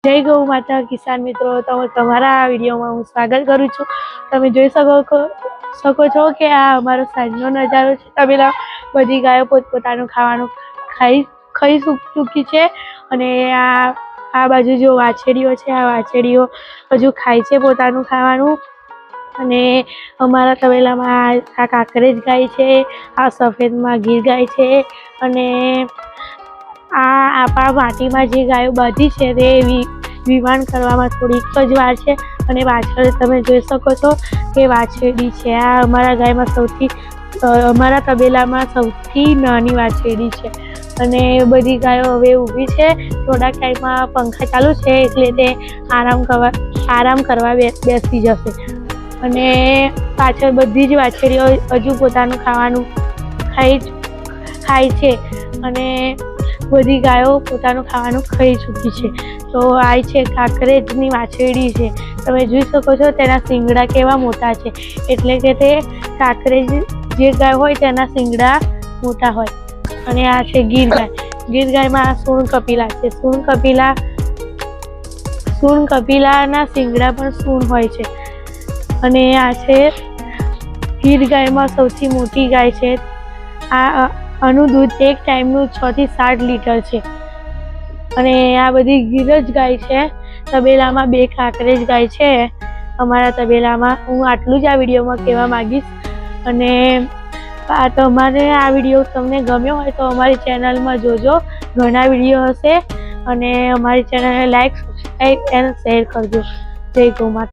जय गौ माता किसान मित्रों, तो तमारा आ विडियो में हूँ स्वागत करूँ छूँ। तमे जोई सको छो कि आ अमारो साँजनो नजारो छे। तबेला बधी गायो पोतपोतानुं खावानुं खाई चूकी छे अने आ बाजु जो वाछेड़ीओ छे, आ वाछेड़ीओ हजू खाय छे पोतानुं खावानुं। अने अमारा तबेलामां आ काकरेज गाय छे, आ सफेदमां गीर गाय छे अने आपा माटीमां जे गायो बांधी छे ते विवाण करवामां थोड़ीक ज वार छे। अने पाछळ तमे जोई शको छो के वाछेडी छे। आ अमारा तबेलामां सौथी नानी वाछेडी छे अने बधी गायो हवे ऊभी छे। थोड़ा टाइममां पंखा चालू छे એટલે તે आराम करवा बेसी जशे अने पाछळ बधी ज वाछेडीओ हजू पोतानुं खावानुं खाय छे अने बधी गायो पोतानुं खावानुं खाई चूकी छे। तो आ छे काकरेजनी वाछेडी छे। तमे जोई शको छो तेना सींगड़ा केवा मोटा छे, एटले के ते काकरेज जे गाय होय तेना सींगड़ा मोटा होय। अने आ छे गीर गाय। गीर गायमां सूण कपिला छे। सूण कपिलाना सींगड़ा पण सूण होय छे। अने आ छे गीर गायमां सौथी मोटी गाय छे। आनुं दूध एक टाइमनुं 6 થી 7 લીટર छे अने आ बधी गीरज गाय छे। तबेलामां 2 काकरेज गाय छे अमारा तबेलामां। हूँ आटલું જ આ વિડીયોમાં કહેવા માંગીશ અને તમારે આ વિડીયો તમને ગમ્યો હોય તો અમારી ચેનલમાં જોજો, ઘણા વિડીયો હશે અને અમારી ચેનલને લાઈક, સબસ્ક્રાઈબ અને શેર કરજો। જય ગૌ માતા।